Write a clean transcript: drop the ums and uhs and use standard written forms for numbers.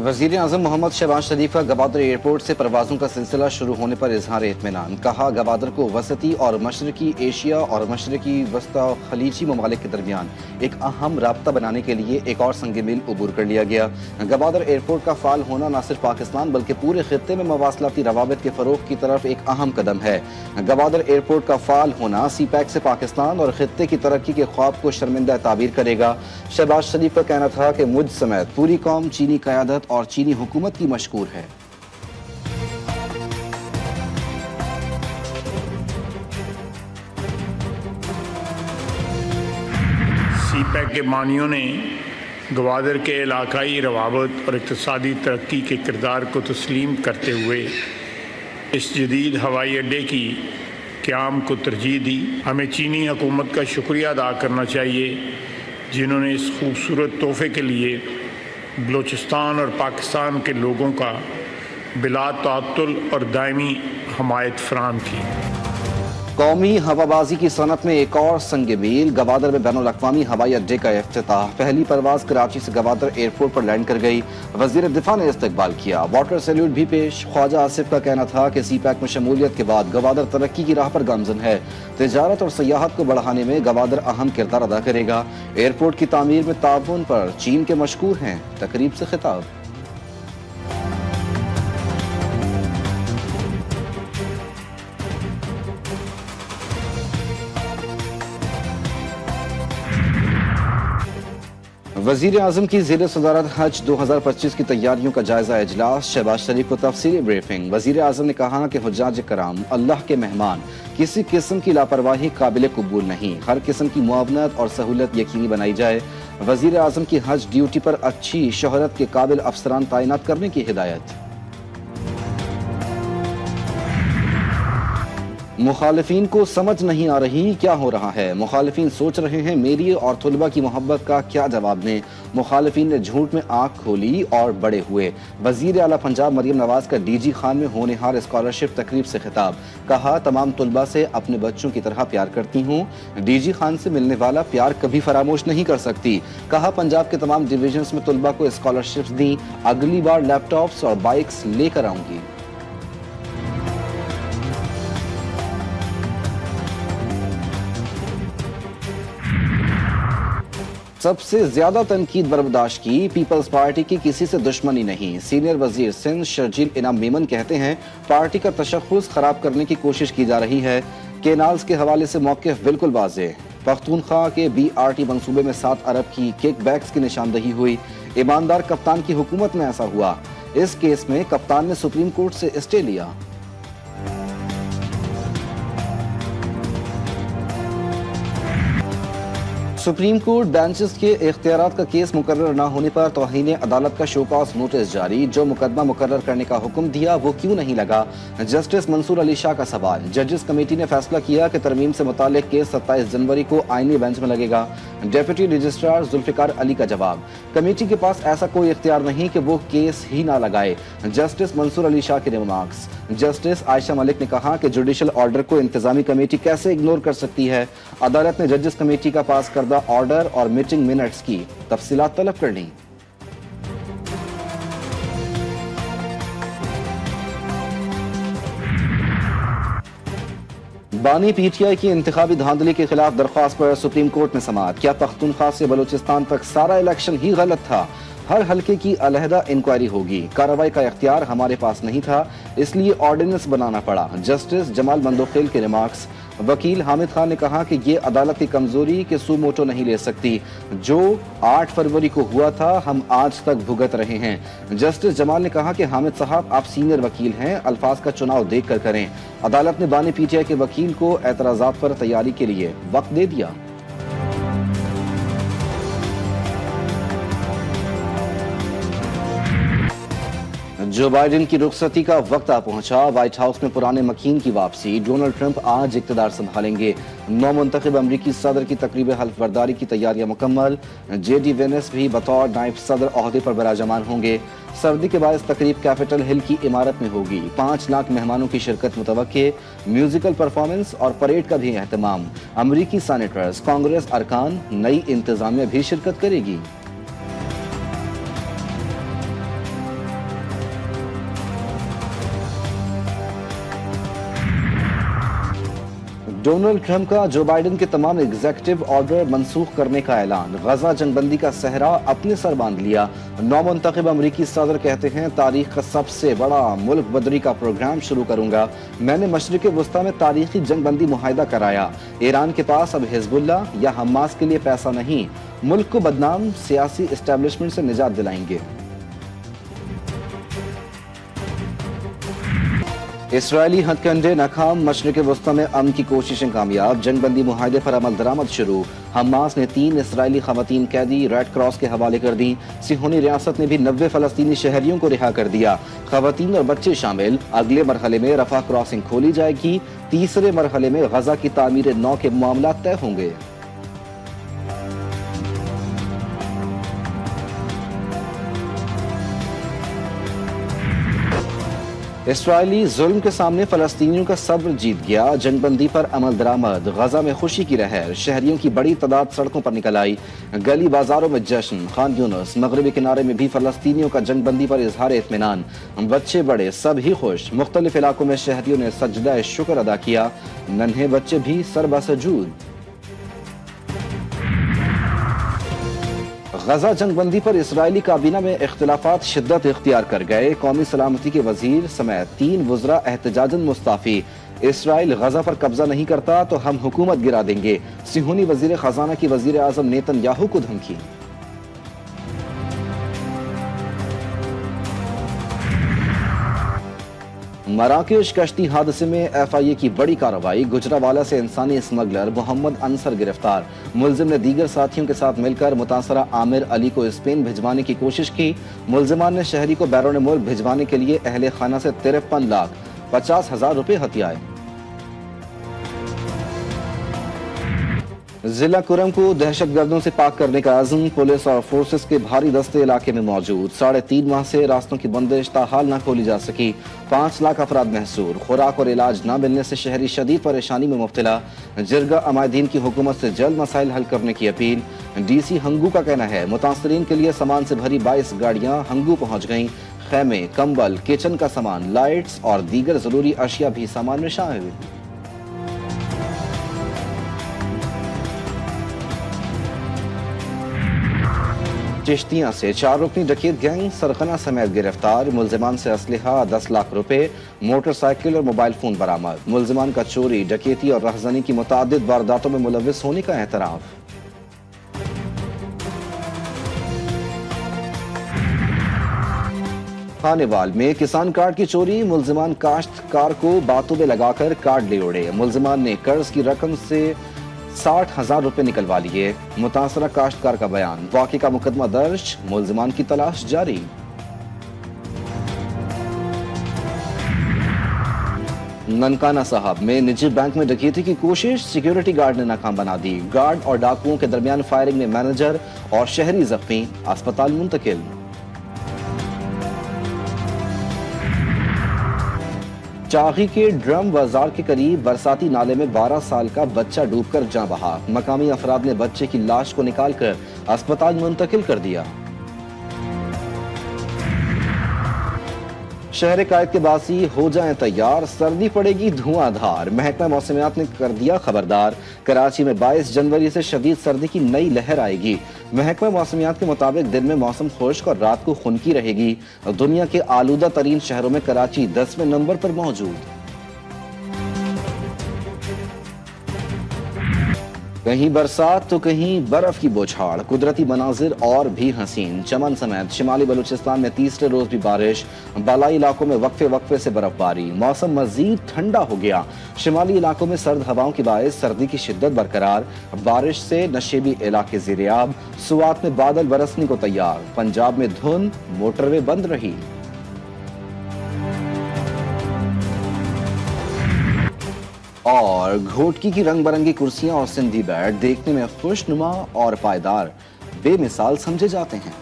वज़ीर आज़म मोहम्मद शहबाज शरीफ का गवादर एयरपोर्ट से परवाज़ों का सिलसिला शुरू होने पर इजहार इत्मीनान। कहा, गवादर को वसती और मशरकी एशिया और मशरकी वस्ता खलीजी ममालिक के दरमियान एक अहम राब्ता बनाने के लिए एक और संग मील अबूर कर लिया गया। गवादर एयरपोर्ट का फ़ाल होना न सिर्फ पाकिस्तान बल्कि पूरे खित्ते में मवासलाती रवाबित के फ़रोग़ की तरफ एक अहम कदम है। गवादर एयरपोर्ट का फ़ाल होना CPEC से पाकिस्तान और खित्ते की तरक्की के ख्वाब को शर्मिंदा ताबीर करेगा। शहबाज शरीफ का कहना था कि मुझ समेत पूरी कौम चीनी क़यादत और चीनी हुकूमत की मशकूर है। CPEC के बानियों ने गवादर के इलाकाई रवाबत और इक़्तिसादी तरक्की के किरदार को तस्लीम करते हुए इस जदीद हवाई अड्डे की क़याम को तरजीह दी। हमें चीनी हुकूमत का शुक्रिया अदा करना चाहिए जिन्होंने इस खूबसूरत तोहफ़े के लिए बलूचिस्तान और पाकिस्तान के लोगों का बिला ताअत्तुल और दायमी हमायत फराहम की। कौमी हवाबाजी की सनत में एक और संग मील। गवादर में बैनुल अक़वामी हवाई अड्डे का इफ्तिताह। पहली परवाज़ कराची से गवादर एयरपोर्ट पर लैंड कर गई। वज़ीर दिफा ने इस्तकबाल किया, वाटर सैल्यूट भी पेश। ख्वाजा आसिफ का कहना था कि CPEC में शमूलियत के बाद गवादर तरक्की की राह पर गामजन है। तिजारत और सयाहत को बढ़ाने में गवादर अहम किरदार अदा करेगा। एयरपोर्ट की तामीर में ताउन पर चीन के मशकूर हैं। तकरीब से खिताब। वज़ीर आज़म की ज़ेर सदारत हज 2025 की तैयारियों का जायजा इजलास। शहबाज शरीफ को तफसीली ब्रीफिंग। वज़ीर आज़म ने कहा कि हुज्जाज कराम अल्लाह के मेहमान, किसी किस्म की लापरवाही काबिल कबूल नहीं। हर किस्म की मुआवनत और सहूलत यकीनी बनाई जाए। वज़ीर आज़म की हज ड्यूटी पर अच्छी शोहरत के काबिल अफसरान तैनात करने की हिदायत। मुखालिफिन को समझ नहीं आ रही क्या हो रहा है। मुखालिफिन सोच रहे हैं मेरी और तुलबा की मोहब्बत का क्या जवाब दें। मुखालिफिन ने झूठ में आंख खोली और बड़े हुए। वज़ीर आला पंजाब मरियम नवाज का DG खान में होनहार स्कॉलरशिप तकरीब से खिताब। कहा, तमाम तुलबा से अपने बच्चों की तरह प्यार करती हूँ। DG खान से मिलने वाला प्यार कभी फरामोश नहीं कर सकती। कहा, पंजाब के तमाम डिवीजन्स में तुलबा को स्कॉलरशिप्स दी। अगली बार लैपटॉप्स और बाइक्स लेकर आऊंगी। सबसे ज्यादा तनकीद बर्दाश्त की पीपल्स पार्टी की किसी से दुश्मनी नहीं। सीनियर वजीर सिंध शर्जील इनाम मेमन कहते हैं, पार्टी का तशख्खुस खराब करने की कोशिश की जा रही है। केनाल्स के हवाले से मौक़िफ़ बिल्कुल वाज़ेह। पख्तूनख्वा के BRT मंसूबे में 7 अरब की किक बैक्स की निशानदही हुई। ईमानदार कप्तान की हुकूमत में ऐसा हुआ। इस केस में कप्तान ने सुप्रीम कोर्ट से स्टे लिया। सुप्रीम कोर्ट बेंचेस के इख्तियारात का केस मुकर्रर न होने पर तौहीन अदालत का शोकॉज नोटिस जारी। जो मुकदमा मुकर्रर करने का हुक्म दिया वो क्यों नहीं लगा। जस्टिस मंसूर अली शाह का सवाल। जजेस कमेटी ने फैसला किया कि तरमीम से मुताल्लिक केस 27 जनवरी को आईनी बेंच में लगेगा। डिप्टी रजिस्ट्रार जुल्फिकार अली का जवाब, कमेटी के पास ऐसा कोई इख्तियार नहीं कि वो केस ही ना लगाए। जस्टिस मंसूर अली शाह के रिमार्क्स। जस्टिस आयशा मलिक ने कहा कि जुडिशल ऑर्डर को इंतजामी कमेटी कैसे इग्नोर कर सकती है। अदालत ने जजेस कमेटी का पास करदा ऑर्डर और मीटिंग मिनट्स की तफसीलात तलब कर ली। बानी PTI की इंतखाबी धांधली के खिलाफ दरख्वास्त पर सुप्रीम कोर्ट में समाअत। क्या पख्तूनख्वा से बलूचिस्तान तक सारा इलेक्शन ही गलत था। हर हल्के की अलहदा इंक्वायरी होगी। कार्रवाई का इख्तियार हमारे पास नहीं था, इसलिए ऑर्डिनेंस बनाना पड़ा। जस्टिस जमाल मंदोखेल के रिमार्क्स। वकील हामिद खान ने कहा कि ये अदालत की कमजोरी के सू मोटो नहीं ले सकती। जो 8 फरवरी को हुआ था हम आज तक भुगत रहे हैं। जस्टिस जमाल ने कहा कि हामिद साहब आप सीनियर वकील हैं, अल्फाज का चुनाव देख कर करें। अदालत ने बानी PTI के वकील को एतराजात पर तैयारी के लिए वक्त दे दिया। जो बाइडेन की रुखसती का वक्त आ पहुंचा। व्हाइट हाउस में पुराने मकीन की वापसी। डोनाल्ड ट्रंप आज इक़्तिदार संभालेंगे। नौ मुंतखब अमरीकी सदर की तकरीब हल्फबरदारी की तैयारियां मुकम्मल। JD वेनेस भी बतौर नायब सदर ओहदे पर बराजमान होंगे। सर्दी के बाद तकरीब कैपिटल हिल की इमारत में होगी। 5 लाख मेहमानों की शिरकत मुतवक्के। म्यूजिकल परफॉर्मेंस और परेड का भी एहतमाम। अमरीकी सेनेटर्स, कांग्रेस अरकान, नई इंतजामिया भी शिरकत करेगी। डोनाल्ड ट्रंप का जो बाइडेन के तमाम एग्जीक्यूटिव ऑर्डर मंसूख करने का ऐलान। गजा जंगबंदी का सहरा अपने सर बांध लिया। नौमुंतखब अमरीकी सदर कहते हैं, तारीख का सबसे बड़ा मुल्क बदरी का प्रोग्राम शुरू करूंगा। मैंने मशरिक़ वस्ता में तारीखी जंगबंदी मुआहिदा कराया। ईरान के पास अब हिजबुल्ला या हमास के लिए पैसा नहीं, मुल्क को बदनाम सियासी एस्टेब्लिशमेंट से निजात दिलाएंगे। इसराइली हथकंडे नाकाम, मशरिक़ वस्ता में अमन की कोशिशें कामयाब। जंगबंदी मुआहिदे पर अमल दरामद शुरू। हमास ने 3 इसराइली खवातीन कैदी रेड क्रॉस के हवाले कर दी। सिहोनी रियासत ने भी 90 फलस्तीनी शहरियों को रिहा कर दिया। खवातीन और बच्चे शामिल। अगले मरहले में रफा क्रॉसिंग खोली जाएगी। तीसरे मरहले में गजा की तामीर नौ के मामला तय होंगे। इसराइली जुल्म के सामने फलस्तीनियों का सब्र जीत गया। जंगबंदी पर अमल दरामद। गजा में खुशी की लहर। शहरियों की बड़ी तादाद सड़कों पर निकल आई। गली बाजारों में जश्न। खान यूनुस मगरबी किनारे में भी फलस्तीनियों का जंगबंदी पर इजहार इत्मीनान। बच्चे बड़े सब ही खुश। मुख्तलिफ इलाकों में शहरियों ने सजदा शुक्र अदा किया। नन्हे बच्चे भी सरबसजूद। गजा जंगबंदी पर इसराइली काबीना में इख्तिलाफात शिद्दत इख्तियार कर गए। कौमी सलामती के वजीर समेत 3 वज़रा एहतजाजन मुस्ताफी। इसराइल गजा पर कब्जा नहीं करता तो हम हुकूमत गिरा देंगे। सिहोनी वजीर खजाना की वजीर आजम नेतन्याहू को धमकी। मराकेश कश्ती हादसे में FIA की बड़ी कार्रवाई। गुजरावाला से इंसानी स्मगलर मोहम्मद अंसर गिरफ्तार। मुलजिम ने दीगर साथियों के साथ मिलकर मुतासरा आमिर अली को स्पेन भिजवाने की कोशिश की। मुलजिमान ने शहरी को बैरून मुल्क भिजवाने के लिए अहले खाना से 53,50,000 रुपए हथियाए। जिला कुरम को दहशतगर्दों से पाक करने का आज़म। पुलिस और फोर्सेस के भारी दस्ते इलाके में मौजूद। 3.5 माह से रास्तों की बंदिश ताहाल न खोली जा सकी। 5 लाख अफराद महसूर। खुराक और इलाज न मिलने से शहरी शदीद परेशानी में मुब्तला। जिरगा अमायदीन की हुकूमत से जल्द मसाइल हल करने की अपील। DC हंगू का कहना है, मुतासरीन के लिए सामान से भरी 22 गाड़ियां हंगू पहुंच गईं। खैमे, कंबल, किचन का सामान, लाइट्स और दीगर जरूरी अशिया भी सामान में शामिल। चिश्तियां से 4 रुकनी डकैत गैंग सरगना समेत गिरफ्तार। मुलजिमान से असलहा 10 लाख रुपए, मोटरसाइकिल और मोबाइल फोन बरामद। मुलजिमान का चोरी, डकैती और रहजनी की मुतादिद वारदातों में मुलव्विस होने का एतराफ। खानेवाल में किसान कार्ड की चोरी। मुलजिमान काश्तकार को बातों में लगाकर कार्ड ले उड़े। मुलजिमान ने कर्ज की रकम से 60,000 रुपए निकलवा लिए। मुतासरा काश्तकार का बयान। वाक़े का मुकदमा दर्ज। मुलजिमान की तलाश जारी। ननकाना साहब में निजी बैंक में डकैती की कोशिश। सिक्योरिटी गार्ड ने नाकाम बना दी। गार्ड और डाकुओं के दरमियान फायरिंग में मैनेजर और शहरी जख्मी, अस्पताल मुंतकिल। चाही के ड्रम बाजार के करीब बरसाती नाले में 12 साल का बच्चा डूबकर जान बहा। मकामी अफराद ने बच्चे की लाश को निकालकर अस्पताल मुंतकिल कर दिया। शहर कायद के बासी हो जाएं तैयार, सर्दी पड़ेगी धुआंधार। महकमा मौसमियात ने कर दिया खबरदार। कराची में 22 जनवरी से शदीद सर्दी की नई लहर आएगी। महकमा मौसमियात के मुताबिक दिन में मौसम खुश्क और रात को खुनकी रहेगी। दुनिया के आलूदा तरीन शहरों में कराची 10वें नंबर पर मौजूद। कहीं बरसात तो कहीं बर्फ की बौछार। कुदरती मनाजिर और भी हसीन। चमन समेत शिमाली बलूचिस्तान में तीसरे रोज भी बारिश। बालाई इलाकों में वक्फे वक्फे से बर्फबारी। मौसम मजीद ठंडा हो गया। शिमाली इलाकों में सर्द हवाओं की बायस सर्दी की शिद्दत बरकरार। बारिश से नशेबी इलाके ज़ेरियाब। सुवात में बादल बरसने को तैयार। पंजाब में धुंध, मोटरवे बंद रही। और घोटकी की रंग बिरंगी कुर्सियां और सिंधी बेड देखने में खुशनुमा और पायदार बेमिसाल समझे जाते हैं।